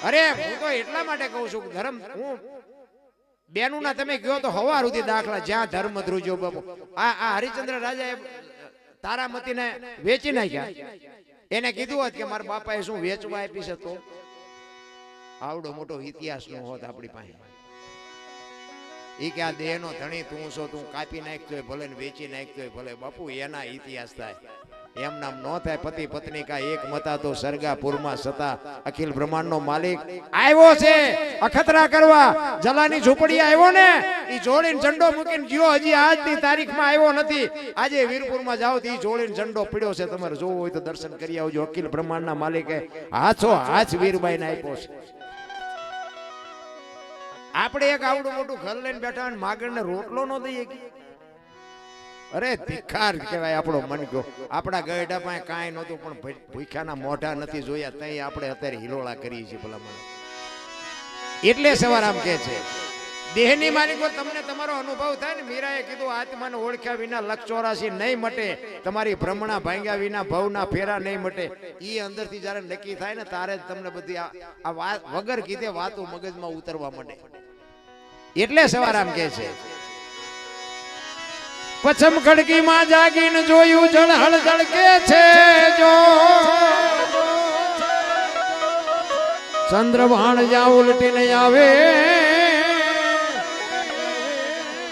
અરે હું તો એટલા માટે કહું છું કે ધર્મ હું બેનું ના તમે ગયો તો હવાર સુધી દાખલા જ્યાં ધર્મ ધ્રુજો બાપુ આ હરિચંદ્ર રાજાએ તારામતીને વેચી નાખ્યા. એને કીધું હોત કે મારા બાપાએ શું વેચવા આપી છે તો આવડો મોટો ઇતિહાસ નો હોત આપણી પાસે. ઈ કે આ દેહ નો ધણી તું છો, તું કાપી નાખતો હોય ભલે ને વેચી નાખતો હોય ભલે. બાપુ એના ઇતિહાસ થાય એમ નામ નો થાય. પતિ પત્ની કા એક મતા તો સરગાપુરમાં સતા અખિલ બ્રહ્માંડ નો માલિક આવ્યો છે અખતરા કરવા. જલાની ઝૂંપડી આવ્યો ને ઈ જોડીને ઝંડો મૂકીને ગયો, હજી આજની તારીખમાં આવ્યો નથી. આજે વીરપુરમાં જાઓ તો ઈ જોડીને ઝંડો પડ્યો છે. તમારે જોવું હોય તો દર્શન કરી આવજો. અખિલ બ્રહ્માંડના માલિકે હાથો હાથ વીરબાઈને આપ્યો છે. આપણે એક આવડું મોટું ઘર લઈને બેઠા અને માગણને રોટલો ન દઈએ. અરે ધિખાર કહેવાય આપણો મન ગયો. આપણા ગયડા પાસે કાંઈ નહોતું પણ ભૂખ્યાના મોઢા નથી જોયા તઈ આપણે અત્યારે હિલોળા કરીએ છીએ ભલામણ. એટલે સવારામ કહે છે દેહની માલિકો તમને તમારો અનુભવ થાય ને. મીરાએ કીધું આત્માને ઓળખ્યા વિના લક્ષ 84 નહીં મટે, તમારી ભ્રમણા ભાંગ્યા વિના ભવના ફેરા નહીં મટે. ઈ અંદરથી જ્યારે નક્કી થાય ને તારે જ તમને બધી આ વાત વગર કીધે વાતો મગજમાં ઉતરવા માંડે. એટલે સવારામ કહે છે પછમ ખડકી માં જાગીને જોયું જળહળ જળકે છે જો ચંદ્રભાણ જ્યાં ઉલટીને આવે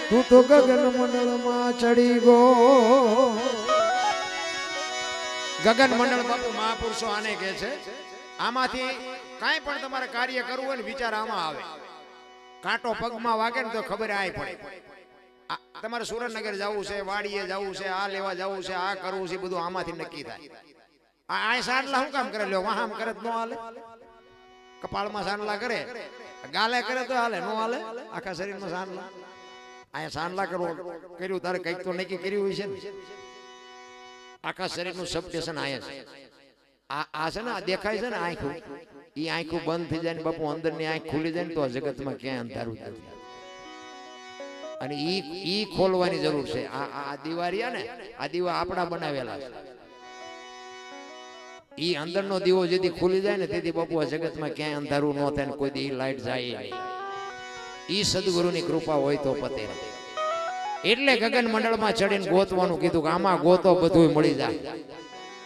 તું તો ગગન મંડળમાં ચડી ગો. ગગન મંડળ બાપુ મહાપુરુષો આને કહે છે. આમાંથી કાંઈ પણ તમારે કાર્ય કરવું હોય ને વિચાર આમાં આવે. કાંટો પગમાં વાગે ને તો ખબર આય પડે. તમારે સુરેન્દ્રનગર જવું છે, વાડીએ જવું છે, આ લેવા જવું છે, આ કરવું છે, બધું આમાંથી નક્કી થાય. આ સાંડલા શું કામ કરે લ્યો? વાહામ કરે તો ન હાલે. કપાળમાં સાંડલા કરે, ગાલે કરે તો હાલે, નો હાલે. આખા શરીરમાં સાંડલા. અહીંયા સાંડલા કર્યું તારે કંઈક તો નક્કી કર્યું હોય છે ને. આખા શરીરનું સબસ્ટેશન આયા છે. આ છે ને આ દેખાય છે ને આંખું, એ આંખું બંધ થઈ જાય ને બાપુ અંદરની આંખ ખુલી જાય ને તો જગતમાં ક્યાંય અંધારું નથી. અને ઈ ખોલવાની જરૂર છે. આ દિવારિયા ને આ દીવા આપણા બનાવેલા છે. ઈ અંદરનો દીવો જેથી ખુલી જાય ને તેથી બાપુ આ જગતમાં ક્યાંય અંધારું ન થાય ને કોઈ દી લાઈટ જાય નહીં. ઈ સદગુરુની કૃપા હોય તો પતે. એટલે ગગન મંડળમાં ચડીને ગોતવાનું કીધું કે આમાં ગોતો બધું મળી જાય.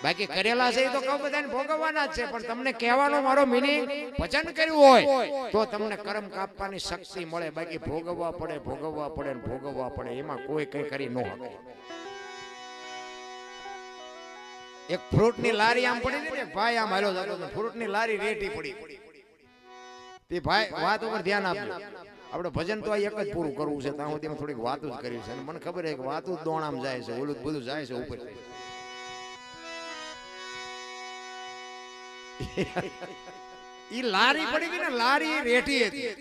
બાકી કરેલા છે એ તો કહું બધાને ભોગવવાના જ છે. પણ તમને કહેવાનો મારો મિનિંગ ભજન કર્યું હોય તો તમને કર્મ કાપવાની શક્તિ મળે. બાકી ભોગવવા પડે ભોગવવા પડે ને ભોગવવા પડે એમાં કોઈ કઈ કરી ન શકે. એક ફ્રૂટ ની લારી આમ પડી હતી ને ભાઈ આમ હાલો જતો ફ્રૂટ ની લારી રેટી પડી. તે ભાઈ વાત ઉપર ધ્યાન આપજો. આપણે ભજન તો એક જ પૂરું કરવું છે. ત્યાં સુધી થોડીક વાતો જ કરી છે. અને મને ખબર છે કે વાતો જ દોણામ જાય છે, ઓલું બધું જાય છે ઉપર. ઈ લારી પડી ગઈ ને લારી રેટી હતી.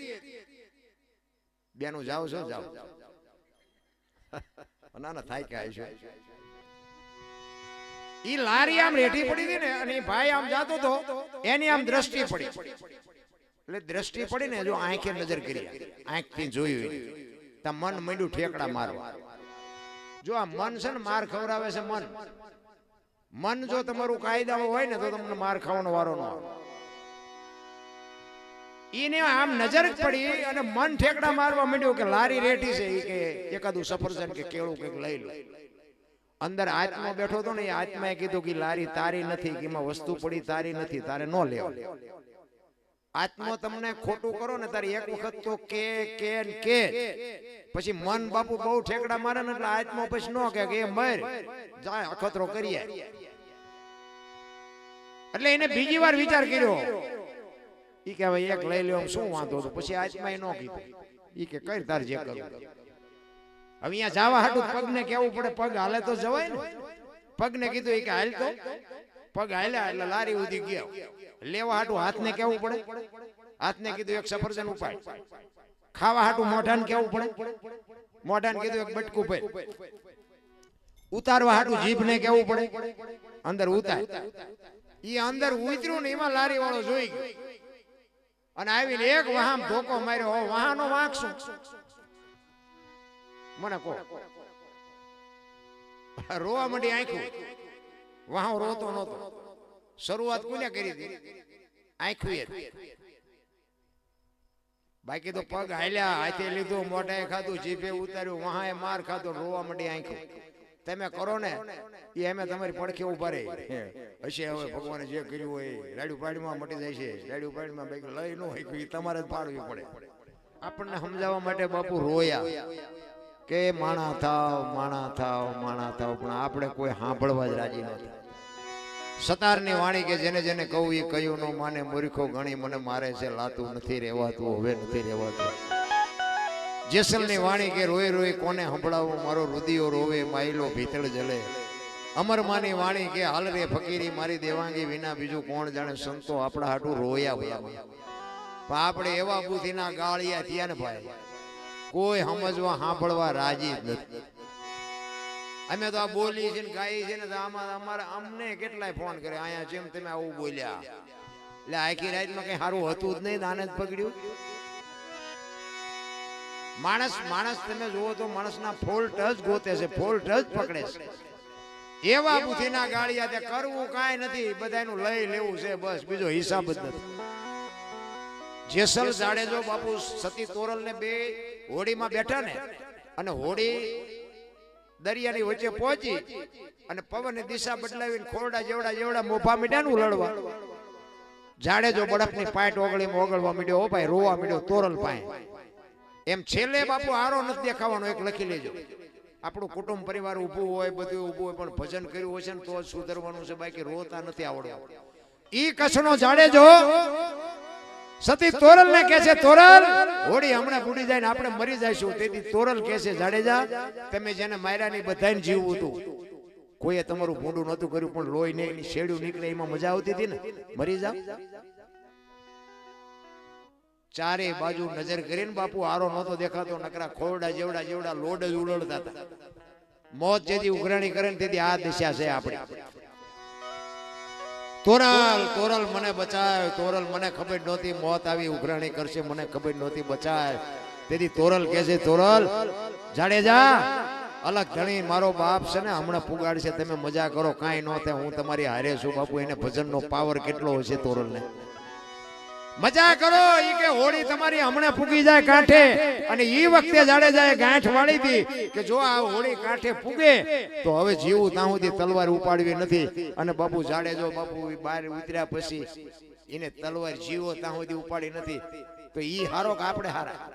બેનું જાવ છો જાવ ના ના થાય કે આવીશું. ઈ લારી આમ રેટી પડી હતી ને અને ભાઈ આમ જાતો તો એની આમ દ્રષ્ટિ પડી. એટલે દ્રષ્ટિ પડી ને જો આંખે નજર કરી આંખથી જોયું તા મન માંડ્યું ઠેકડા મારવા. જો આ મન છે ને માર ખવડાવે છે. મન જો તમારું કાયદામાં હોય ને તો તમને માર ખાવાનો વારો ન આવે. ઈને આમ નજર પડી અને મન ઠેકડા મારવા માંડ્યું કે લારી રેટી છે કે એકાદું સફરજન કે કેળું કંઈક લઈ લો. અંદર આત્મા બેઠો હતો ને એ આત્માએ કીધું કે લારી તારી નથી, કે એમાં વસ્તુ પડી તારી નથી, તારે ન લેવા. આત્મા તમને ખોટું કરો ને તારે એક વખત તો કે પછી મન બાપુ બહુ ઠેકડા મારે ને એટલે આત્મા પછી ન કે એ મર જાય અખતરો કરીએ. એટલે એને બીજી વાર વિચાર કર્યો. ઈ કે હવે એક લઈ લ્યો શું વાંધો હતો. પછી આત્માએ ન કીધું. ઈ કે કર તાર જે કરવું. હવે અહીંયા જવા હાટું પગને કેવું પડે. પગ હાલે તો જવાય ને. પગને કીધું ઈ કે હાલ તો પગ હાલ્યા એટલે લારી ઉધી ગયા. લેવા હાટું હાથને કેવું પડે. હાથને કીધું એક સફરજન ઉપાડ. ખાવા હાટું મોઢાને કેવું પડે. મોઢાને કીધું એક બટકું ભર. ઉતારવા હાટું જીભને કેવું પડે અંદર ઉતાર. ઈ અંદર ઉતર્યું ને એમાં લારી વાળો જોઈ ગયો અને આવીને એક વહામ ધોકો માર્યો. વહાનો વાંક શું મને કહો. રોવા માંડી આંખું. વાહ રોતો નહોતો. શરૂઆત કોને કરી હતી? આંખું. બાકી તો પગ હાલ્યા, હાથે લીધું, મોઢાએ ખાધું, જીભે ઉતાર્યું, વહાએ માર ખાધો, રોવા માંડી આંખો. તમે કરો ને એ અમે તમારી પડખે ઉભા રહી હશે. હવે ભગવાને જે કર્યું હોય રાડ્યું પાડીમાં મટી જાય છે. રાડ્યું પાડીમાં લઈ ન હોય એ તમારે જ પાડવી પડે. આપણને સમજાવવા માટે બાપુ રોયા કે માણા થાવ, માણા થાવ, માણા થાવ, પણ આપણે કોઈ સાંભળવા જ રાજી નથી. સતારની વાણી કે જેને જેને કહું એ કહ્યું નો માને, મૂર્ખો ઘણી મને મારે છે, લાતું નથી રહેવાતું, હવે નથી રહેવાતું. જેસલની વાણી કે રોઈ રોઈ કોને સંભળાવું, મારો રુદિયો રોવે, માયલો ભીતળ જલે. અમરમાની વાણી કે હાલ રે ફકીરી મારી દેવાંગી, વિના બીજું કોણ જાણે, સંતો આપણા હાટું રોયા ભયા. પણ આપણે એવા બુદ્ધિના ગાળિયા થયા ને ભાઈ, કોઈ સમજવા સાંભળવા રાજી જ નથી. અમે તો આ બોલી છે ને ગાઈ છે ને, તો અમારે અમને કેટલાય ફોન કરે અહીંયા જેમ તમે આવું બોલ્યા, એટલે આખી રાતમાં કઈ સારું હતું જ નહીં, આને જ પકડ્યું. માણસ તમે જુઓ તો માણસના ફોલ્ટ જ ગોતે છે, ફોલ્ટ જ પકડે છે. એવા બુદ્ધિના ગાળિયા તે કરવું કાંઈ નથી, બધાનું લઈ લેવું છે બસ, બીજો હિસાબ જ નથી. જેસલ જાડેજો બાપુ સતી તોરલ ને બે હોડીમાં બેઠા ને, અને હોડી દરિયાની વચ્ચે પહોંચી અને પવનની દિશા બદલાવીને ખોરડા જેવડા જેવડા મોભા મીડ્યા લડવા. જાડેજો બળફની પાટ ઓગળવા મીડ્યો, ઓ ભાઈ રોવા મીડ્યો તોરલ પાસે. એમ છેલ્લે બાપુ હારો નથી દેખાવાનો, એક લખી લેજો. આપણું કુટુંબ પરિવાર ઊભું હોય, બધું ઊભું હોય, પણ ભજન કર્યું હશે ને તો જ સુધરવાનું છે, બાકી રોતા નથી આવડતું. ઈ કચ્છનો જાડેજો સતી તોરલ ને કહે છે, તોરલ હોડી હમણાં બુડી જાય ને આપણે મરી જઈશું. તેથી તોરલ કહે છે, જાડેજા તમે જેને માર્યા ની બધાને જીવવું હતું, કોઈએ તમારું ભૂંડું નતું કર્યું, પણ લોહી ને એની શેડ્યું નીકળે એમાં મજા આવતી હતી ને, મરી જાવ. ચારે બાજુ નજર કરીને બાપુ હારો નહોતો દેખાતો, નકરા ખોરડા જેવડા જેવડા લોડ જ ઉડળતા હતા. મોત જેથી ઉઘરાણી કરે ને તેથી આ દિશા છે આપણી. તોરલ તોરલ મને બચાય, તોરલ મને ખબર નહોતી મોત આવી ઉઘરાણી કરશે, મને ખબર નહોતી બચાય. તેથી તોરલ કહે છે, તોરલ જાડેજા અલગ ધણી મારો બાપ છે ને હમણાં પુગાડશે, તમે મજા કરો, કાંઈ ન થાય, હું તમારી હારે છું. બાપુ એને ભજનનો પાવર કેટલો હશે તોરલને, મજા કરો. ઈ કે હોડી તમારી હમણાં પૂગી જાય કાંઠે, અને ઈ વખતે જાડેજાએ ગાંઠ વાળી હતી કે જો આ હોડી કાંઠે પૂગે તો હવે જીવું ત્યાં સુધી તલવાર ઉપાડવી નથી. અને બાપુ જાડેજો બાપુ બહાર ઉતર્યા પછી એને તલવાર જીવો ત્યાં સુધી ઉપાડી નથી, તો ઈ હારો કે આપણે હારા.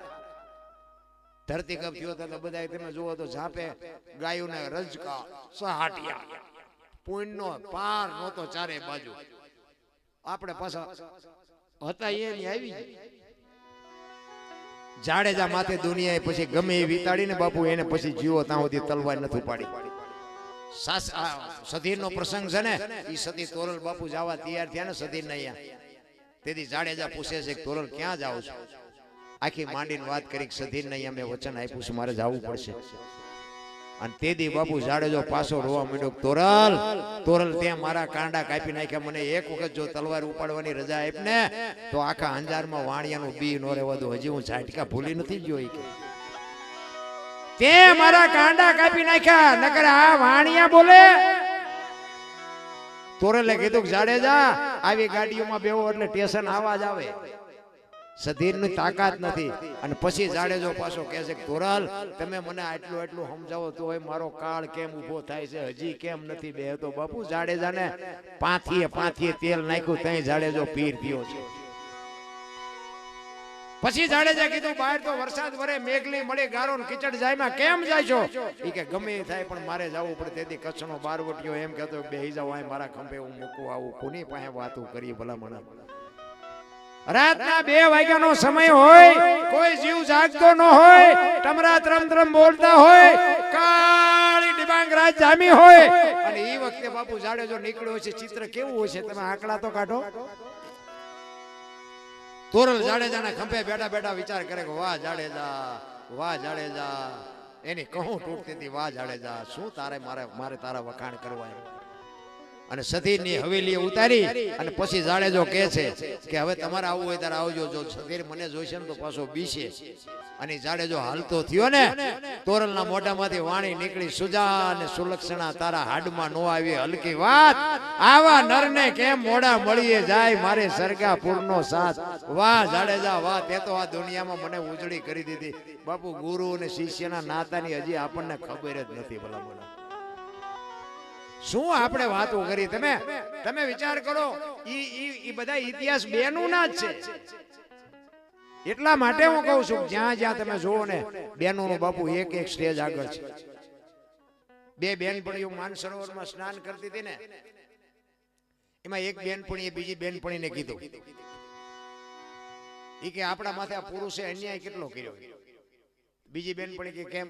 ધરતી કપ થયો તો બધા તમે જુઓ તો ઝાપે ગાયોને રજકા સહાટિયા, પુણ્યનો પાર નહોતો ચારે બાજુ. આપણે પાછા હતા એની આવી જાડેજા માથે દુનિયાએ પછી ગમે એ વિતાડીને બાપુ એને પછી જીવો ત્યાં સુધી તલવાર નથી પાડી. સધીરનો પ્રસંગ છે ને, એ સતી તોરલ બાપુ જવા તૈયાર થયા ને સધીરને અહીંયા. તેથી જાડેજા પૂછે છે કે તોરલ ક્યાં જાવ છો? આખી માંડીને વાત કરી સધીરને અહીંયા મેં વચન આપ્યું છે મારે જવું પડશે. અને તેદી બાપુ જાડેજો પાછો રોવા માંડ્યો, તોરલ તોરલ તે મારા કાંડા કાપી નાખ્યા, મને એક વખત જો તલવાર ઉપાડવાની રજા આપ ને તો આખા અંજારમાં વાણિયાનું બી નો રહેવા દો. હજી હું ઝાટકા ભૂલી નથી ગયો. તે મારા કાંડા કાપી નાખ્યા, નકર આ વાણિયા બોલે. તોરલે કીધું જાડેજા આવી ગાડીઓમાં બેવો એટલે સ્ટેશન આવાજ આવે, સધીરની તાકાત નથી. અને પછી જાડેજો પાછો કહે છે, તોરલ તમે મને આટલું આટલું સમજાવો તો મારો કાળ કેમ ઉભો થાય છે, હજી કેમ નથી બેહતો. બાપુ જાડેજાને પાંથીએ તેલ નાખ્યું, ત્યાં જાડેજો પીર થયો છે. પછી જાડેજા કીધું બહાર તો વરસાદ વરે, મેઘલી મળી ગારો ને કીચડ જાયમાં કેમ જાય છો? એ કે ગમે એ થાય પણ મારે જવું પડે. તેથી કચ્છનો બારવટીયો એમ કહેતો બેહી જાવ અહીં મારા ખંભે, હું મૂકું આવું, કોની પાસે વાતું કરી ભલામણ. રાતના 2 વાગ્યાનો સમય હોય, કોઈ જીવ જાગતો ન હોય, ટમરા ત્રમ બોલતા હોય, કાળી ડિબાંગ રાત જામી હોય, અને એ વખતે બાપુ જાડેજો નીકળ્યો છે. ચિત્ર કેવું હોય છે તમે આંકડા તો કાઢો. તોરલ જાડેજાના ખંભે બેઠા બેઠા વિચાર કરે કે વાહ જાડેજા, વાહ જાડેજા. એની કહું તૂટતી હતી, વાહ જાડેજા શું તારે મારે તારા વખાણ કરવા. અને સતીરની હવેલીએ ઉતારી અને પછી જાડેજો કહે છે કે હવે તમારે આવવું હોય ત્યારે આવજો, જો સતીર મને જોઈશે ને તો પાછો બીશે. અને જાડેજો હાલતો થયો ને તોરલના મોઢામાંથી વાણી નીકળી, સુજા અને સુલક્ષણા તારા હાડમાં નો આવી હલકી વાત, આવા નરને કેમ મોડા મળીએ જાય મારે સરગાપુરનો સાથ. વાહ જાડેજા વાહ, તે તો આ દુનિયામાં મને ઉજળી કરી દીધી. બાપુ ગુરુ અને શિષ્યના નાતાની હજી આપણને ખબર જ નથી. ભલા બોલા શું આપણે વાતો કરી. તમે વિચાર કરો, ઈ બધા ઇતિહાસ બેનું ના જ છે. એટલા માટે હું કહું છું જ્યાં જ્યાં તમે જોવો ને બેનોનું બાપુ એક એક સ્ટેજ આગળ છે. બે બેનપણીઓ માનસરોવરમાં સ્નાન કરતી હતી ને, એમાં એક બેનપણીએ બીજી બેનપણીને કીધું ઈ કે આપણા માથે આ પુરુષે અન્યાય કેટલો કર્યો. બીજી બેનપણી કે કેમ?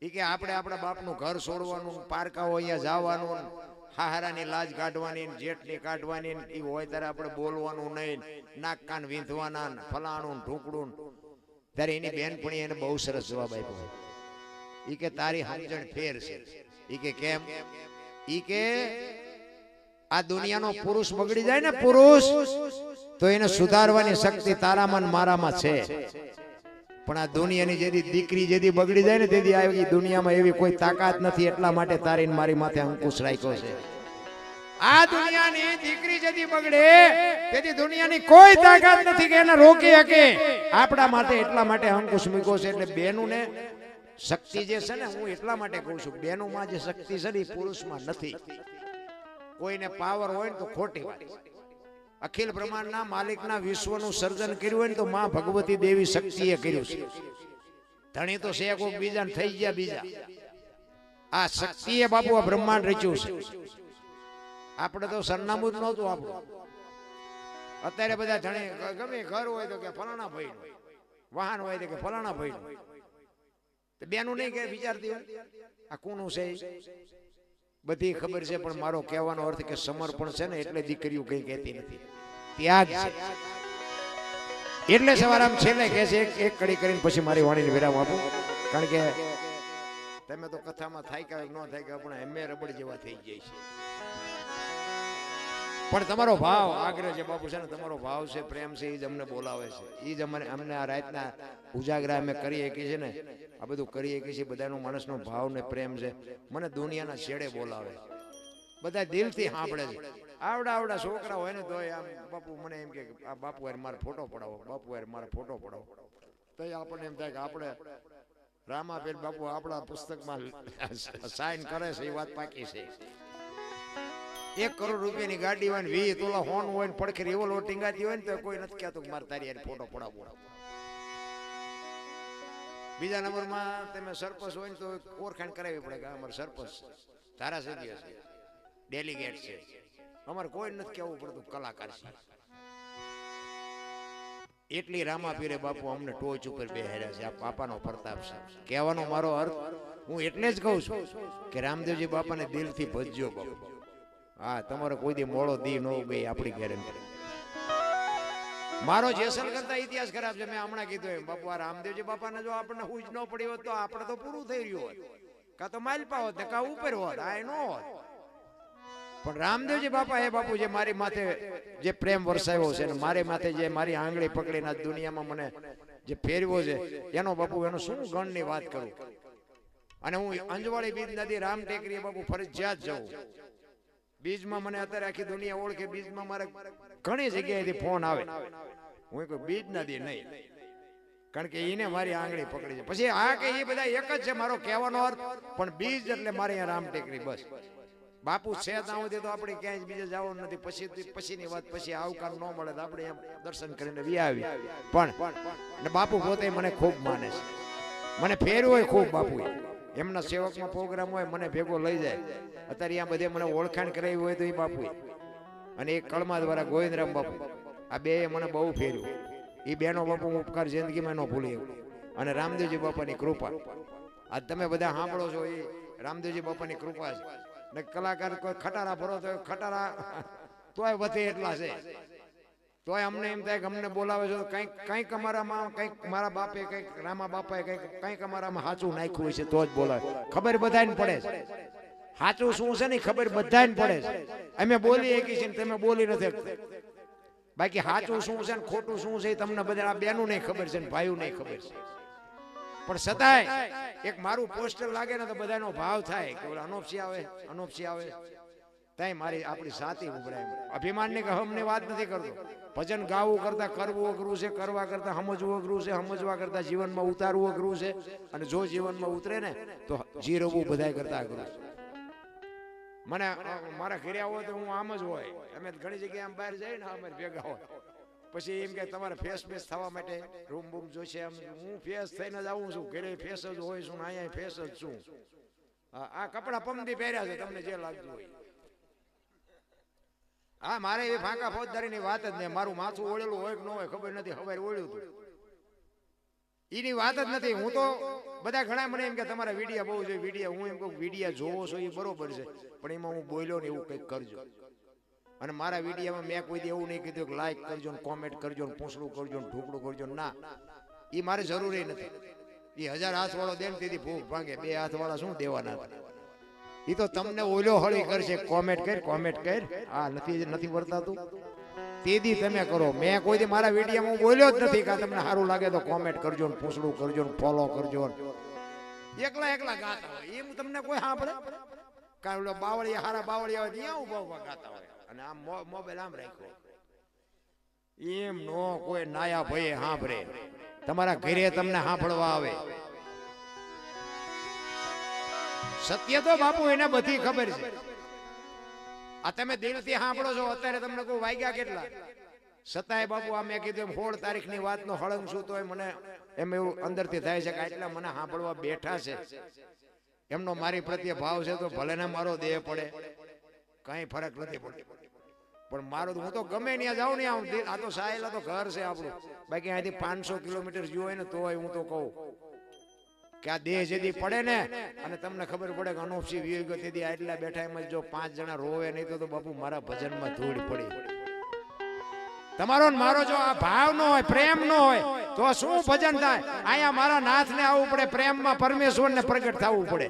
ઈ કે આપણે આપણા બાપનું ઘર છોડવાનું, પારકાઓ અહીંયા જવાનું, હાહારાની લાજ કાઢવાની, જેઠની કાઢવાની, એ હોય ત્યારે આપણે બોલવાનું નહીં, નાક કાન વીંધવાના, ફલાણું ઢૂકડું. ત્યારે એની બેનપણી એને બહુ સરસ જવાબ આપ્યો. ઈ કે તારી સમજણ ફેર છે. ઈ કે કેમ? ઈ કે આ દુનિયાનો પુરુષ બગડી જાય ને પુરુષ, તો એને સુધારવાની શક્તિ તારામાં મારામાં છે. પણ આ દુનિયાની જેદી દીકરી જેદી બગડી જાય ને તેદી આવી દુનિયામાં એવી કોઈ તાકાત નથી. એટલા માટે તારી મારી માથે અંકુશ રાખ્યો છે. આ દુનિયાની દીકરી જેદી બગડે તેદી દુનિયાની કોઈ તાકાત નથી કે એને રોકી શકે. આપણા માટે એટલા માટે અંકુશ મૂક્યો છે. એટલે બેનું ને શક્તિ જે છે ને, હું એટલા માટે કહું છું બેનુંમાં જે શક્તિ છે ને એ પુરુષમાં નથી. કોઈને પાવર હોય ને તો ખોટી વાત. અખિલ બ્રહ્માંડના માલિકના વિશ્વનું સર્જન કર્યું હોય ને તો માં ભગવતી દેવી શક્તિએ કર્યું છે. ધણી તો છે કોક બીજા થઈ ગયા બીજા. આ શક્તિએ બાપુ આ બ્રહ્માંડ રચ્યું છે. આપણે તો સરનામું જ નહોતું આપણું. અત્યારે બધા ધણી ગમે ઘર હોય તો કે ફલાણા ભાઈ, વાહન હોય તો કે ફલાણા ભાઈ. બેનું નહીં કે વિચારતી હોય આ કોનું છે. બધી ખબર છે, પણ મારો કહેવાનો અર્થ કે સમર્પણ છે ને એટલે દીકરીઓ કઈ કહેતી નથી, ત્યાગ છે. એટલે સવારામ છેલ્લે કહે છે એક કડી કરીને પછી મારી વાણીને વિરામ આપું. કારણ કે તમે તો કથામાં થાય કે ન થાય કે આપણે એમે રબડ જેવા થઈ જાય છે. પણ તમારો ભાવ આગ્રહ છે બાપુ છે ને, તમારો ભાવ છે, પ્રેમ છે, એ જ અમને બોલાવે છે. એ જ અમને આ રાતના ઉજાગરા અમે કરી શકીએ છીએ ને, આ બધું કરી શકીએ છીએ. બધાનો માણસનો ભાવ ને પ્રેમ છે. મને દુનિયાના છેડે બોલાવે, બધા દિલથી સાંભળે છે. આવડા છોકરા હોય ને તો આમ બાપુ મને એમ કે આ બાપુ યાર મારે ફોટો પડાવો, બાપુ યાર મારે ફોટો પડાવો. તો આપણને એમ થાય કે આપણે રામાપીર બાપુ આપણા પુસ્તકમાં સાઇન કરે છે, એ વાત પાકી છે. 1 કરોડ રૂપિયાની ગાડી હોય ને 20 તોલા હોન હોય ને પડખે એવો ટીંગાતી હોય ને તો કોઈ નથી કહેતું મારે તારી યાર ફોટો પડાવો. બીજા નંબરમાં તમે સરપંચ હોય ને તો ઓળખાણ કરાવી પડે કે અમારે સરપંચ ધારાસભ્ય છે, ડેલિગેટ છે. અમારે કોઈ નથી કહેવું પડતું કલાકાર છે. એટલી રામાપીરે બાપુ અમને ટોચ ઉપર બેહાર્યા છે. આ બાપાનો પ્રતાપ છે. કહેવાનો મારો અર્થ હું એટલે જ કહું છું કે રામદેવજી બાપાને દિલથી ભજજો બાપુ. હા, તમારો કોઈ દી મોડો દી ન ગઈ આપણી ગેરંટી. મારો જેસલ કરતા ઇતિહાસ ખરાબ છે. મેં હમણાં કીધું એમ બાપુ આ રામદેવજી બાપાને જો આપણને હુજ ન પડી હોત તો આપણે તો પૂરું થઈ રહ્યું હોત. કાં તો માલપા હોત ને કાં ઉપર હોત, આ ન હોત. પણ રામદેવજી બાપા એ બાપુ જે મારી માથે જે પ્રેમ વરસાવ્યો છે ને મારી માથે જે મારી આંગળી પકડીને આ દુનિયામાં મને જે ફેરવ્યો છે એનો બાપુ એનો શું ગણની વાત કરું. અને હું અંજવાળી બીજ નદી રામ ટેકરી બાપુ ફરજિયાત જાઉં. બીજમાં મને અત્યારે આખી દુનિયા ઓળખે. બીજમાં મારે ઘણી જગ્યાએથી ફોન આવે. હું કોઈ બીજ નથી નહીં, કારણ કે એને મારી આંગળી પકડી છે. પછી આ કે એ બધા એક જ છે મારો કહેવાનો અર્થ. પણ બીજ એટલે મારે અહીંયા રામ ટેકરી બસ. બાપુ છે ત્યાં સુધી તો આપણે ક્યાંય બીજે જવાનું નથી. પછીની વાત પછી આવકાર ન મળે તો આપણે એમ દર્શન કરીને વી આવી. પણ બાપુ પોતે મને ખૂબ માને છે. મને ફેરવું હોય ખૂબ બાપુ. એમના સેવકમાં પ્રોગ્રામ હોય મને ભેગો લઈ જાય. અત્યારે અહીંયા બધે મને ઓળખાણ કરાવી હોય તો એ બાપુ. અને એક કળમા દ્વારા ગોવિંદરામ બાપુ, આ બે મને બહુ ફેર્યું. એ બેનો બાપુ ઉપકાર જિંદગીમાં ન ભૂલી. અને રામદેવજી બાપાની કૃપા આજ તમે બધા સાંભળો છો. એ રામદેવજી બાપાની કૃપા છે. ને કલાકાર કોઈ ખટારા ભરો તો ખટારા તોય વધે એટલા છે. તોય અમને એમ થાય કે અમને બોલાવે છે તો કંઈક અમારામાં કંઈક મારા બાપે કંઈક રામા બાપાએ કંઈક અમારામાં સાચું નાખ્યું હોય છે તો જ બોલાવે. ખબર બધાને પડે છે. સાચું શું છે ને ખબર બધાને પડે છે. અમે બોલી એકી છે તમે બોલી નથી શકતા. બાકી સાચું શું છે ને ખોટું શું છે તમને બધા આ બેનું નહીં ખબર છે ને ભાઈઓ નહીં ખબર છે. પણ છતાંય એક મારું પોસ્ટર લાગે ને તો બધાનો ભાવ થાય કે ઓલા અનોપસી આવે તાઈ મારી આપણી સાથી ઉભરાય. અભિમાનની કે હમની વાત નથી કરતો. ભજન ગાવું કરતા કરવું અઘરું છે, કરવા કરતા સમજવું અઘરું છે, સમજવા કરતા જીવનમાં ઉતારવું અઘરું છે, અને જો જીવનમાં ઉતરે ને તો જીરવવું બધાય કરતા અઘરું છે. મને મારા ઘરે હોય તો હું આમ જ હોય. અમે ઘણી જગ્યાએ આમ બહાર જઈએ ને અમારે ભેગા હોય પછી એમ કે તમારે ફેસ બેસ થવા માટે રૂમ બૂમ જોશે. હું ફેસ થઈને જ આવું છું. ઘરે ફેસ જ હોય છું ને અહીંયા ફેસ જ છું. આ કપડા પમદી પહેર્યા છે તમને જે લાગતું હોય. હા મારે એવી ફાંકા ફોજદારીની વાત જ નહીં. મારું માથું ઓળેલું હોય કે ન હોય ખબર નથી. હવે ઓળ્યું હતું એની વાત જ નથી. હું તો બધા ઘણા મને એમ કે તમારા વિડીયા બહુ જોઈએ વિડીયા. હું એમ કહું વિડીયા જોવો છો એ બરોબર છે પણ એમાં હું બોલ્યો ને એવું કંઈક કરજો. અને મારા વિડીયામાં મેં કોઈ એવું નહીં કીધું કે લાઈક કરજો ને કોમેન્ટ કરજો ને પૂછડું કરજો ને ઢોકળું કરજો. ના, એ મારે જરૂરી નથી. એ 1000 હાથ વાળો દે ને તેથી ભૂખ ભાંગે. 2 હાથ વાળા શું દેવાના? એ તો તમને ઓલો હળી કરશે. કોમેન્ટ કર. આ નથી વર્તાતું તેદી તમે કરો. મેં કોઈ દી મારા વિડીયોમાં બોલ્યો જ નથી કે તમને સારું લાગે તો કોમેન્ટ કરજો ને પૂછડું કરજો ને ફોલો કરજો. એકલા ગાતા હોય એમ તમને કોઈ સાંભળે? કારણ બાવળિયા હારા બાવળિયા હોય ત્યાં ઉભા ગાતા હોય અને આમ મોબાઈલ આમ રાખ્યો. એમ નો કોઈ નાયા ભાઈ સાંભળે. તમારા ઘરે તમને સાંભળવા આવે. સત્ય તો બાપુ એને બધી ખબર છે. આ તમે દિલથી સાંભળો છો. અત્યારે તમને કોઈ વાગ્યા કેટલા છતાંય બાપુ આ મેં કીધું 16 તારીખની વાતનો હળંગ શું તો મને એમ એવું અંદરથી થાય છે કે એટલા મને સાંભળવા બેઠા છે. એમનો મારી પ્રત્યે ભાવ છે તો ભલે ને મારો દેહ પડે કઈ ફરક નથી પડતો. પણ મારું હું તો ગમે ત્યાં જાઉં ને આ તો સાહેલા તો ઘર છે આપણું. બાકી અહીંથી 500 કિલોમીટર જો હોય ને તોય હું તો કહું કે આ દેહ જેથી પડે ને અને તમને ખબર પડે કે અનોપસી વિયો તેથી આટલા બેઠા એમાં જો 5 જણા રોવે નહીં તો બાપુ મારા ભજનમાં ધૂળ પડી. તમારો ને મારો જો આ ભાવ નો હોય, પ્રેમ નો હોય તો શું ભજન થાય? અહીંયા મારા નાથને આવવું પડે. પ્રેમમાં પરમેશ્વરને પ્રગટ થવું પડે.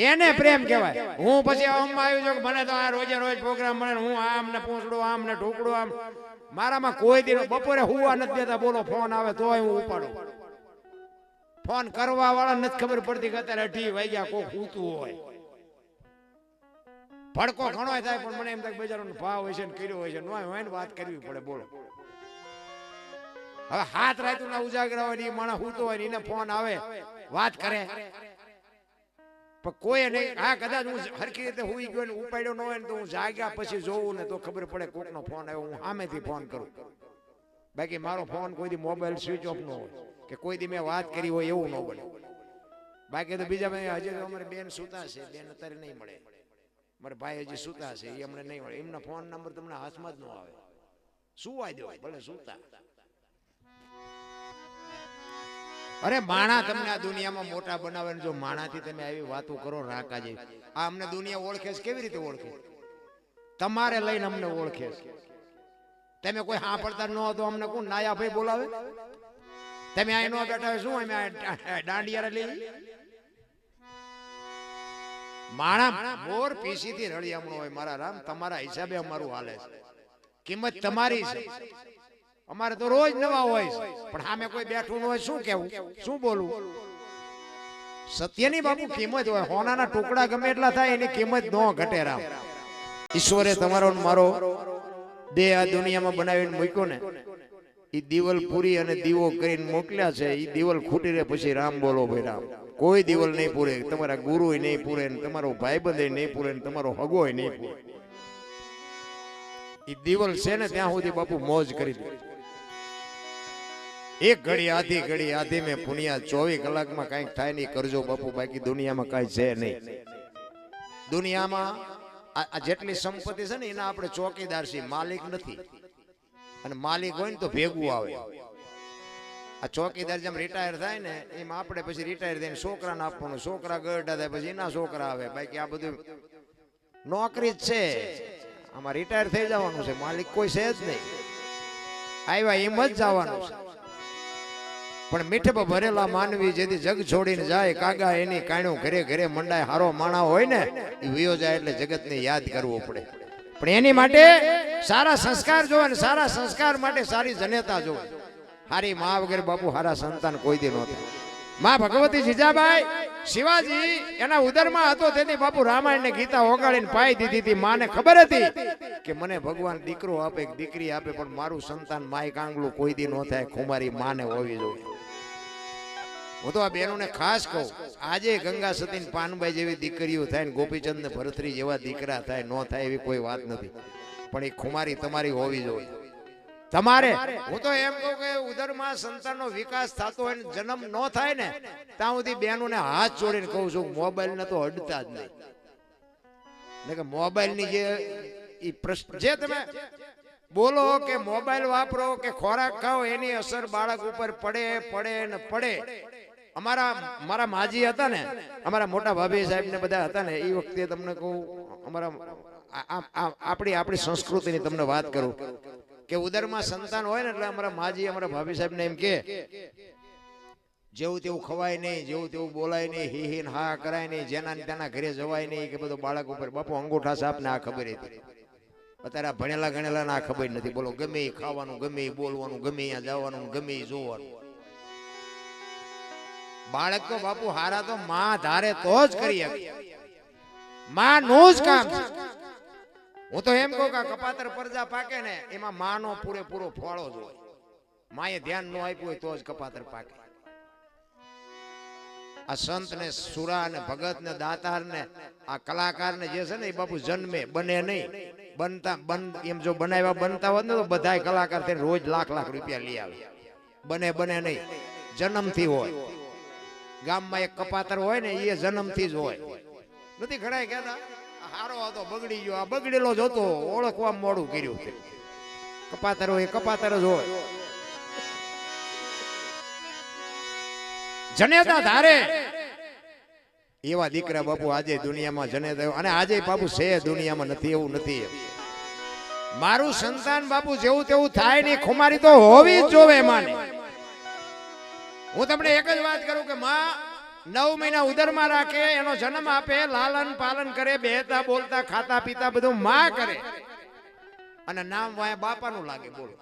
એને પ્રેમ કહેવાય. હું પછી આમમાં આવ્યું છું કે મને તો આ રોજે રોજ પ્રોગ્રામ મળે હું આમ ને પૂછડું આમ ને ઢોકળું આમ. મારામાં કોઈ દી બપોરે હુવા નથી દેતા. બોલો ફોન આવે તોય હું ઉપાડું. ફોન કરવા વાળા નથી ખબર પડતી કે અત્યારે 2 વાગ્યા કોઈ સૂતું હોય. ભડકો ઘણો થાય પણ મને એમ થાય બજારનો ભાવ હોય છે ને કર્યો હોય છે હોય ને વાત કરવી પડે. બોલો હવે હાથ રાતું ના ઉજાગરા હોય એ માણસ સૂતો હોય એને ફોન આવે વાત કરે પણ કોઈ નહીં. હા કદાચ હું હરખી રીતે હુઈ ગયો ને ઉપાડ્યો ન હોય ને તો હું જાગ્યા પછી જોઉં ને તો ખબર પડે કોકનો ફોન આવ્યો હું સામેથી ફોન કરું. બાકી મારો ફોન કોઈ દી મોબાઈલ સ્વિચ ઓફ ન હોય કે કોઈ દી મેં વાત કરી હોય એવું ન બને. બાકી તો બીજા હજી તો અમારે બેન સૂતા છે. બેન અત્યારે નહીં મળે. મારા ભાઈ હજી સૂતા છે એ અમને નહીં મળે. એમના ફોન નંબર તમને હાથમાં જ ન આવે. સુવાય દો ભલે સૂતા. અરે માણા તમને આ દુનિયામાં મોટા બનાવે જો માણાથી તમે આવી વાતો કરો રાકા જેવી. આ અમને દુનિયા ઓળખે છે કેવી રીતે ઓળખે? તમારે લઈને અમને ઓળખે છે. તમે કોઈ સાંભળતા ન હતો અમને કોણ નાયા ભાઈ બોલાવે? તમે અહીં નો બેઠા શું અમે દાંડિયા લઈ માણા મોર પીસી થી રળિયામણો હોય. મારા રામ તમારા હિસાબે અમારું હાલે છે. કિંમત તમારી છે. અમારે તો રોજ નવા હોય છે પણ સામે કોઈ બેઠું ન હોય શું કેવું શું બોલવું? સત્યની બાપુ કિંમત હોય. હોનાના ટુકડા ગમે એટલા થાય એની કિંમત ન ઘટે. રામ ઈશ્વરે તમારો મારો દેહ આ દુનિયામાં બનાવીને મૂક્યો ને એ દિવાલ પૂરી અને દીવો કરીને મોકલ્યા છે. એ દિવાલ ખૂટી રહે પછી રામ બોલો ભાઈ રામ. કોઈ દિવાલ નહીં પૂરે. તમારા ગુરુ નહીં પૂરે ને તમારો ભાઈબંધ નહીં પૂરે ને તમારો હગો નહીં પૂરે. એ દિવાલ છે ને ત્યાં સુધી બાપુ મોજ કરી દે. એક ઘડી આધી મેં પુણ્યા 24 કલાકમાં કઈક થાય નહીં કરજો બાપુ. બાકી દુનિયામાં કઈ છે નહીં. દુનિયામાં આ જેટલી સંપત્તિ છે ને એના આપણે ચોકીદાર છીએ, માલિક નથી. અને માલિક હોય ને તો ભેગું આવે. આ ચોકીદાર જેમ રિટાયર થાય ને એમ આપણે પછી રિટાયર થઈને છોકરાને આપવાનું. છોકરા ગરડા થાય પછી એના છોકરા આવે. બાકી આ બધું નોકરી જ છે. આમાં રિટાયર થઈ જવાનું છે. માલિક કોઈ છે જ નહીં. આવ્યા એમ જ જવાનું છે. પણ મીઠપ ભરેલા માનવી જેથી જગ છોડીને જાય કાગા એની કાણ્યું ઘરે ઘરે મંડાય હારો માણા હોય ને એ વિયો જાય એટલે જગતને યાદ કરવું પડે. પણ એની માટે સારા સંસ્કાર જોવે ને સારા સંસ્કાર માટે સારી જનેતા જોવે. હારી મા વગેરે બાપુ હારા સંતાન કોઈ દી નહોતા. માં ભગવતી જીજાબાઈ શિવાજી એના ઉદરમાં હતો તેથી બાપુ રામાયણ ને ગીતા ઓગાળીને પાઈ દીધી હતી. માને ખબર હતી કે મને ભગવાન દીકરો આપે દીકરી આપે પણ મારું સંતાન માય કાંગલું કોઈ દી ન થાય. ખુમારી માને હોવી જોઈએ. હું તો આ બહેનોને ખાસ કહું, આજે ગંગા સતી પાનબાઈ જેવી દીકરીઓ થાય ને ગોપીચંદ ને ભરતરી જેવા દીકરા થાય ન થાય એવી કોઈ વાત નથી. પણ એ ખુમારી તમારી હોવી જોઈએ. તમારે હું તો એમ કહું કે ઉદરમાં સંતાનનો વિકાસ થતો હોય જન્મ ન થાય ને ત્યાં સુધી બહેનોને હાથ જોડીને કહું છું મોબાઈલ ને તો અડતા જ નહીં. કે મોબાઈલ ની જે તમે બોલો કે મોબાઈલ વાપરો કે ખોરાક ખાઓ એની અસર બાળક ઉપર પડે ને પડે. મારા માજી હતા ને, અમારા મોટા ભાભી સાહેબ ને બધા હતા ને, એ વખતે તમને કહું અમારા આપણી સંસ્કૃતિની તમને વાત કરું કે ઉદરમાં સંતાન હોય ને એટલે અમારા માજી અમારા ભાભી સાહેબ ને એમ કે જેવું તેવું ખવાય નહીં, જેવું તેવું બોલાય નહીં, હી હી હા કરાય નહીં, જેના તેના ઘરે જવાય નહીં કે બધું બાળક ઉપર. બાપુ અંગૂઠા સાપ ને આ ખબર હતી. અત્યારે ભણેલા ગણેલા ના ખબર નથી. બોલો ગમે એ ખાવાનું, ગમે એ બોલવાનું, ગમે અહીંયા જવાનું, ગમે એ જોવાનું. બાળક તો બાપુ હારા તો માં ધારે તો જ કરી શકે. માં નું જ કામ છે. હું તો એમ કહું કે કપાતર પરજા પાકે ને એમાં માનો પૂરેપૂરો ફાળો જ હોય. માએ ધ્યાન ન આપ્યું હોય તો જ કપાતર પાકે. આ સંત ને સુરા ને ભગત ને દાતાર ને આ કલાકાર ને જે છે ને એ બાપુ જન્મે બને નહીં. એમ જો બનાવ્યા બનતા હોત ને તો બધા કલાકાર થઈને રોજ લાખ રૂપિયા લઈ આવે. બને નહીં, જન્મથી હોય. ગામમાં એક કપાતર હોય ને એ જન્મથી જ હોય. નથી ઘણા કહેતા હારો હતો બગડી ગયો, આ બગડેલો જ હતો, ઓળખવા મોડું કર્યું. કપાતર હોય કપાતર જ હોય. જનેતા ધારે એવા દીકરા બાપુ આજે દુનિયામાં જનેતા. અને આજે બાપુ છે દુનિયામાં નથી એવું નથી. મારું સંતાન બાપુ જેવું તેવું થાય નહીં. ખુમારી તો હોવી જ જોવે માને. હું તમને એક જ વાત કરું કે માં 9 મહિના ઉદરમાં રાખે, એનો જન્મ આપે, લાલન પાલન કરે, બેહતા બોલતા ખાતા પીતા બધું માં કરે. અને નામ વાય બાપાનું લાગે. બોલો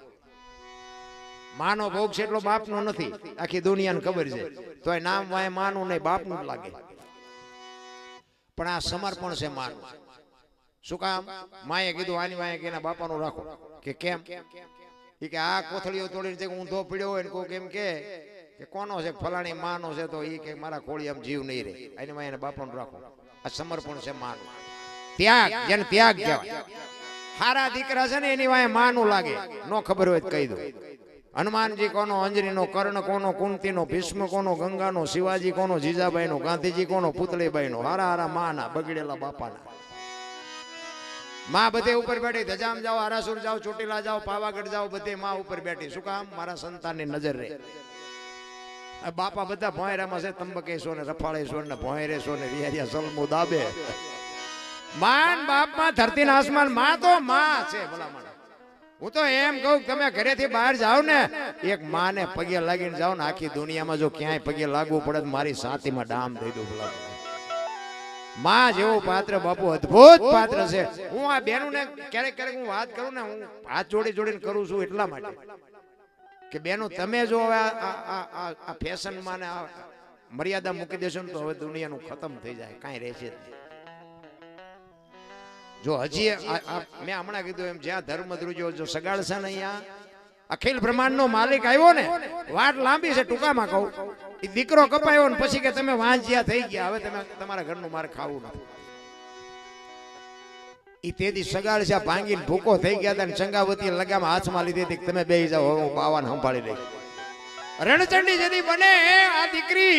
માનો ભોગ છે એટલો બાપનો નથી. આખી દુનિયાને ખબર છે. તો એ નામ વાય માનું નહીં, બાપનું લાગે. પણ આ સમર્પણ છે માનું. શું કામ? માએ કીધું આની વાય કે એના બાપાનું રાખો. કે કેમ? કે આ કોથળીઓ તોડીને ઊંધો પીડ્યો હોય ને કોઈ કેમ કે કોનો છે ફલાણી માનો છે તો એ કે મારા ખોળી આમ જીવ નહીં રહે, એની માં એને બાપાનું રાખો. આ સમર્પણ છે માનું. ત્યાગ, જેને ત્યાગ કહેવાય. હારા દીકરા છે ને એની વાય માનું લાગે. નો ખબર હોય તો કહી દો. હનુમાનજી કોનો, અંજનીનો, કર્ણ કોનો, કુંતીનો, ભીષ્મ કોનો, ગંગાનો, શિવાજી કોનો, જીજાબાઈનો, ગાંધીજી કોનો, પુતળીબાઈનો. હારા માના, બગડેલા બાપાના. માં બધે ઉપર બેઠી. ધજામ જાઓ, આરાસુર જાઓ, ચોટીલા જાઓ, પાવાગઢ જાઓ, બધે માં ઉપર બેઠી. શું કામ? મારા સંતાનની નજર રહે. બાપા બધા ભોંયરામાં છે, તંબકેશ્વર ને રફાળેશ્વર ને ભોંયરેશ્વર ને રિયારિયા સલમુ દાબે. માન બાપમાં ધરતી ને આસમાન. માં તો માં છે ભલામણ. હું તો એમ કહું તમે ઘરેથી બહાર જાઓ ને એક માને પગે લાગીને જાઓ ને આખી દુનિયામાં જો ક્યાંય પગે લાગવું પડે તો મારી સાતીમાં ડામ દઈ દઉં. ભલામણ માં જેવું પાત્ર બાપુ અદ્ભુત પાત્ર છે. હું આ બહેનોને ક્યારેક હું વાત કરું ને, હું હાથ જોડીને કરું છું એટલા માટે કે બેનો તમે જો હવે આ ફેશનમાં ને મર્યાદા મૂકી દેશો ને તો હવે દુનિયાનું ખતમ થઈ જાય, કાંઈ રહેશે નહીં. જો હજી મેં હમણાં કીધું એમ જ્યાં ધર્મ ધ્રુજો જો સગાડશે ને અહીંયા અખિલ બ્રહ્માંડનો માલિક આવ્યો ને, વાત લાંબી છે ટૂંકામાં કહું. એ દીકરો કપાયો ને પછી કે તમે વાંચ્યા થઈ ગયા, હવે તમે તમારા ઘરનું મારે ખાવું નથી. ઈ તેદી સગાડ છે ભાંગીને ભૂકો થઈ ગયા હતા ને ચંગાવતી લગામાં હાથમાં લીધી હતી. તમે બેહી જાઓ, હું બાવાને સંભાળી લઈ. રણચંડી જેદી બને આ દીકરી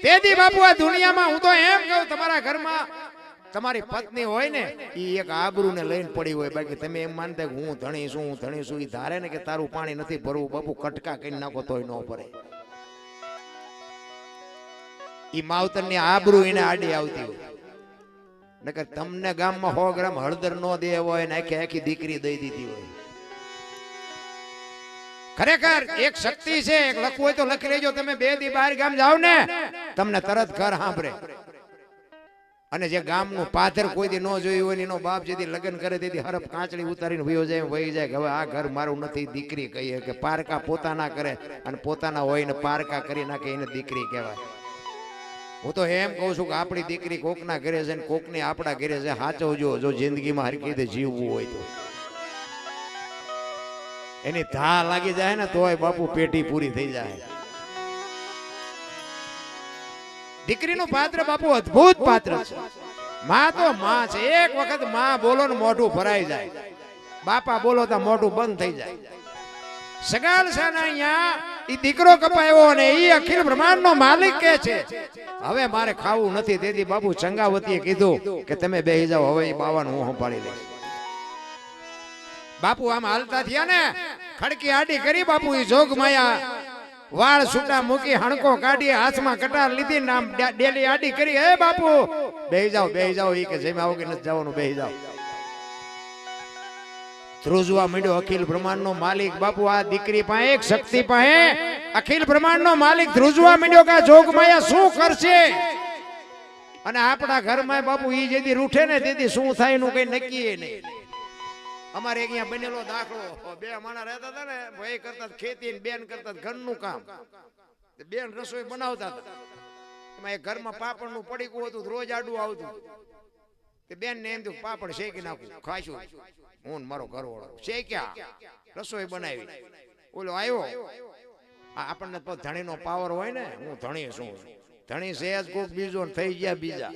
તેદી બાપુ આ દુનિયામાં હું તો એમ કહું તમારા ઘરમાં તમારી પત્ની હોય ને ઈ એક આબરૂને લઈને પડી હોય. બાકી તમે એમ માનતા કે હું ધણી છું ઈ ધારે ને કે તારું પાણી નથી ભરવું બાપુ કટકા કરી નાખો તોય ન ભરે. ઈ માવતરની આબરૂ એને આડી આવતી હોય. નકર તમને ગામમાં 100 ગ્રામ હળદર નો દે હોય ને આખી દીકરી દઈ દીધી હોય. ખરેખર એક શક્તિ છે, એક લખવું હોય તો લખી લેજો. તમે 2 દી બહાર ગામ જાવ ને તમને તરત ઘર સાંભળે. અને જે ગામનું પાથર કોઈ દી ન જોયું હોય એનો બાપ જેથી લગ્ન કરે તેથી હરફ કાંચડી ઉતારીને વયો જાય, વહી જાય કે હવે આ ઘર મારું નથી. દીકરી કહીએ કે પારકા પોતાના કરે અને પોતાના હોય ને પારકા કરી નાખે એને દીકરી કહેવાય. હું તો એમ કહું છું કે આપણી દીકરી કોકના ઘરે છે ને કોકની આપણા ઘરે છે. સાચવજો જો જિંદગીમાં હરખી રીતે જીવવું હોય તો. એની ધા લાગી જાય ને તોય બાપુ પેટી પૂરી થઈ જાય. દીકરીનું પાત્ર બાપુ અદ્ભુત પાત્ર છે. માં તો માં છે. એક વખત માં બોલો ને મોઢું ભરાઈ જાય, બાપા બોલો તો મોઢું બંધ થઈ જાય. સગાલ છે ને અહીંયા ઈ દીકરો કપાયો અને ઈ અખિલ બ્રહ્માંડનો માલિક કે છે હવે મારે ખાવું નથી. તેથી બાપુ ચંગાવતીએ કીધું કે તમે બેહી જાઓ, હવે ઈ બાવાનું હું સંભાળી લઈશ. બાપુ આમ હાલતા થયા ને ખડકી આડી કરી બાપુ ઈ જોગ માયા વાળ છૂટા મૂકી હણકો કાઢી હાથમાં કટાર લીધી નામ ડેલી આડી કરી. હે બાપુ બેહી જાઓ ઈ કે જેમ આવો કે નથી જવાનું, બેહી જાઓ. ધ્રુજવા માંડ્યો અખિલ બ્રહ્માંડનો માલિક. બાપુ આ દીકરી પાસે એક શક્તિ પાસે અખિલ બ્રહ્માંડનો માલિક ધ્રુજવા માંડ્યો કે જોગ માયા શું કરશે. અને આપણા ઘરમાં બાપુ ઈ જેથી રૂઠે ને તેથી શું થાય એનું કઈ નક્કી નહીં. અમારે અહીંયા બનેલો દાખલો, 2 માણસ રહેતા હતા ને, ભાઈ કરતા ખેતી ને બેન કરતા ઘરનું કામ. બેન રસોઈ બનાવતા હતા. એમાં એક ઘરમાં પાપડનું પડીકું હતું, રોજ આડું આવતું. તે બેન ને એમ થયું પાપડ શેકી નાખું ખાશું. હું મારો ઘરવાળો શેક્યા, રસોઈ બનાવી. ઓલો આવ્યો, આપણને તો ધણીનો પાવર હોય ને, હું ધણી શું ધણી સહેજ કોક બીજો થઈ ગયા બીજા.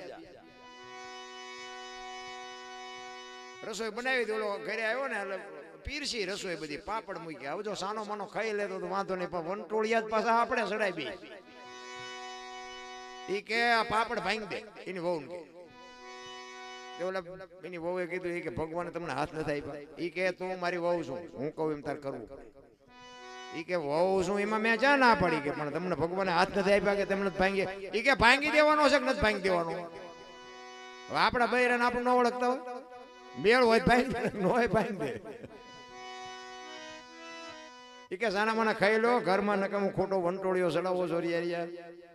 રસોઈ બનાવી દે. ઓલો ઘરે આવ્યો ને એટલે પીરસી રસોઈ બધી, પાપડ મૂક્યા. હવે જો સાનો માનો ખાઈ લેતો તો વાંધો નહીં, પણ વંટોળિયા જ પાછા આપણે ચડાવી. ઈ કે આ પાપડ ભાંગી દે એની વહુ ને. ઓલા એની વહુએ કીધું ઈ કે ભગવાને તમને હાથ નથી આપ્યા. ઈ કે તું મારી વહુ છું, હું કહું એમ તાર કરવું. ઈ કે વહુ છું એમાં મેં ચા ના પડી કે પણ તમને ભગવાને હાથ નથી આપ્યા કે તમને ભાંગી. ઈ કે ભાંગી દેવાનો છે કે નથી ભાંગી દેવાનો. હવે આપણા બૈરાને આપણે ન ઓળખતા હોય, મેળ હોય ભાંગી ન હોય ભાંગી દે. ઈ કે સાના માના ખાઈ લો, ઘરમાં નકામું ખોટો વંટોળિયો ચડાવો છો.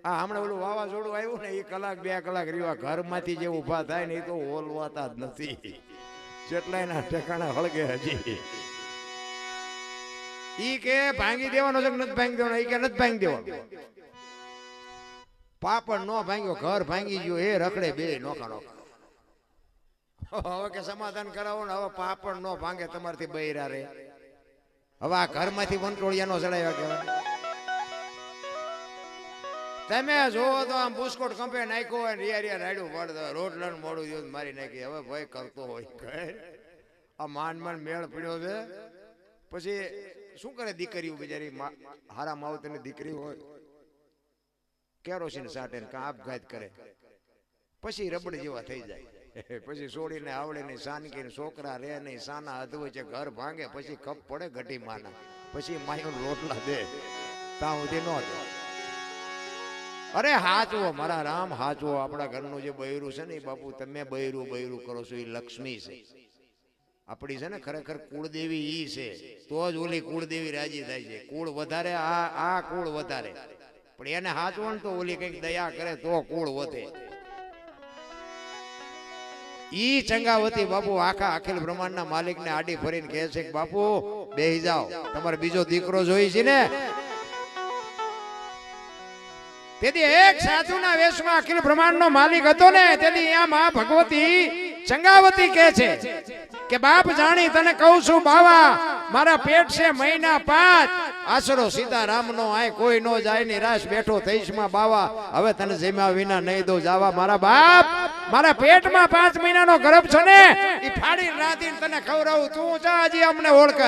આ હમણાં ઓલું વાવાઝોડું આવ્યું ને, એ કલાક 2 કલાક રહ્યું ઘરમાંથી જે ઉભા થાય ને એ તો ઓલવાતા જ નથી. જેટલા એના ઠેકાણા હળગે હજી. ઈ કે ભાંગી દેવાનો છે કે નથી ભાંગી દેવાનો. ઈ કે નથી ભાંગી દેવાનો. પાપડ નો ભાંગ્યો, ઘર ભાંગી ગયો. એ રખડે બે નોખા નોખા. હવે કે સમાધાન કરાવો ને, હવે પાપડ નો ભાંગે તમારથી બૈરા રે. હવે આ ઘરમાંથી વંટોળિયા નો ચડાવ્યા કહેવાય. તમે જોવો તો આમ બુસ્કોટ કંપે નાખ્યો હોય, રિયા રાડ્યું પડતો, રોટલાનું મોડું જોયું મારી નાખી. હવે ભાઈ કરતો હોય આ માન મેળ પડ્યો છે. પછી શું કરે દીકરીઓ બિચારી, હારા માવતરની દીકરી હોય, કેરોસીન સાટે ને કાં આપઘાત કરે, પછી રબડ જેવા થઈ જાય. પછી છોડીને આવડે નહીં, સાનકી છોકરા રે નહીં, સાના અધવે છે, ઘર ભાંગે, પછી કપ પડે ઘટી માના, પછી માયો રોટલા દે, ત્યાં સુધી ન દે. અરે હાચવો મારા રામ, હાચવો. આપણા ઘરનું જે બૈરું છે ને એ બાપુ તમે બૈરું કરો છો, એ લક્ષ્મી છે આપણી છે ને. ખરેખર કુળદેવી ઈ છે તો જ ઓલી કુળદેવી રાજી થાય છે. કુળ વધારે આ કુળ વધારે, પણ એને હાચવો ને તો ઓલી કઈક દયા કરે તો કુળ વધે. ઈ ચંગાવતી બાપુ આખા અખિલ બ્રહ્માંડના માલિકને આડી ફરીને કહે છે કે બાપુ બેહી જાઓ, તમારે બીજો દીકરો જોઈ છે ને. તેથી એક સાધુના વેશમાં અખિલ બ્રહ્માંડનો માલિક હતો ને, તેથી અહીંયા માં ભગવતી ચંગાવતી કહે છે કે બાપ જાણી તને કહું છું બાવા, મારા પેટ છે મહિના 5, આશરો સીતારામનો આય કોઈ નો જાય, નિરાશ બેઠો થઈશ માં બાવા, હવે તને જેમ્યા વિના નહીં દો જાવા. મારા બાપ, મારા પેટમાં 5 મહિનાનો ગર્ભ છે ને, ઈ ફાડીને રાંધીને તને ખવડાવું, તું જા હજી અમને ઓળખ.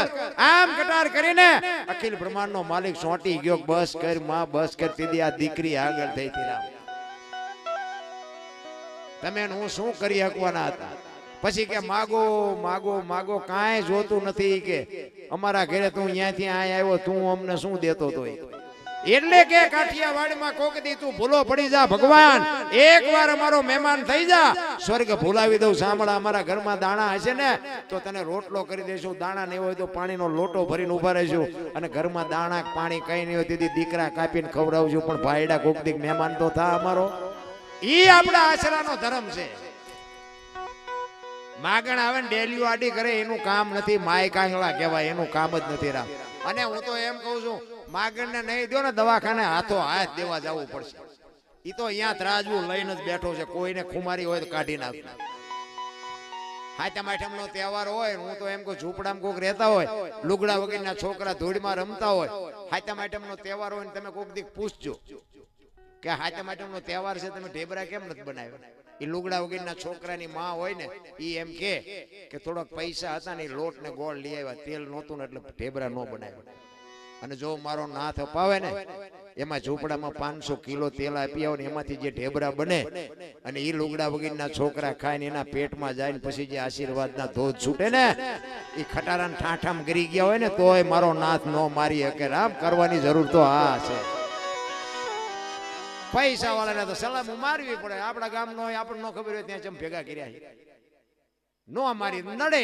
આમ કટાર કરીને અખિલ બ્રહ્માંડનો માલિક સોંટી ગયો. બસ કર માં, બસ કર. દીદી આ દીકરી આગળ થઈ હતી. તમે હું શું કરી શકવાના હતા? પછી કે માગો માગો માગો, કાંઈ જોતું નથી કે અમારા ઘરે તું અહીંયાથી અહીંયા આવ્યો, તું અમને શું દેતો તો? એટલે કે કાઠિયાવાડમાં કોક દી તું ભૂલો પડી જા ભગવાન, એકવાર અમારો મહેમાન થઈ જા, સ્વર્ગ ભૂલાવી દઉં. સાંભળા, અમારા ઘરમાં દાણા હશે ને તો તને રોટલો કરી દેશું, દાણા નહીં હોય તો પાણીનો લોટો ભરીને ઉભા રહીશું, અને ઘરમાં દાણા પાણી કઈ નહીં હોય તેથી દીકરા કાપીને ખવડાવશું, પણ ભાઈડા કોક દી મહેમાન તો થા અમારો. ઈ આપણા આશરાનો ધર્મ છે. માગણ આવે ને ડેલીઓ આડી કરે એનું કામ નથી, માય કાંગળા કહેવાય, એનું કામ જ નથી રામ. અને હું તો એમ કહું છું, માગણ ને નહીં દો ને દવાખાને હાથો હાથ દેવા જવું પડશે. ઈ તો અહીંયા ત્રાજવું લઈને જ બેઠો છે, કોઈને ખુમારી હોય તો કાઢી નાખ. હાથમ આઠમ નો તહેવાર હોય, હું તો એમ કહું ઝૂંપડામાં કોક રહેતા હોય, લુગડા વગરના છોકરા ધૂળમાં રમતા હોય, હાથમ આઠમ નો તહેવાર હોય ને તમે કોક દીક પૂછજો કે હાથમ આઠમ નો તહેવાર છે, તમે ઢેબરા કેમ નથી બનાવ્યા? એ લુગડા વગરના છોકરાની માં હોય ને ઈ એમ કે થોડોક પૈસા હતા ને લોટ ને ગોળ લઈ આવ્યા, તેલ નહોતું ને એટલે ઢેબરા ન બનાવ્યા. અને જો મારો નાથ અપાવે ને એમાં ઝૂંપડામાં 500 કિલો તેલ આપી આવો ને એમાંથી જે ઢેબરા બને અને એ લુગડા વગરના છોકરા ખાય ને એના પેટમાં જાય ને પછી જે આશીર્વાદના ધોધ છૂટે ને એ ખટારા ઠાઠામ ગરી ગયા હોય ને તોય મારો નાથ નો મારી શકે. રામ કરવાની જરૂર તો હા છે. પૈસા વાળાને તો સલામ મારવી પડે. આપણા ગામનો હોય આપણને ન ખબર હોય ત્યાં ચમ ભેગા કર્યા નો મારી નડે.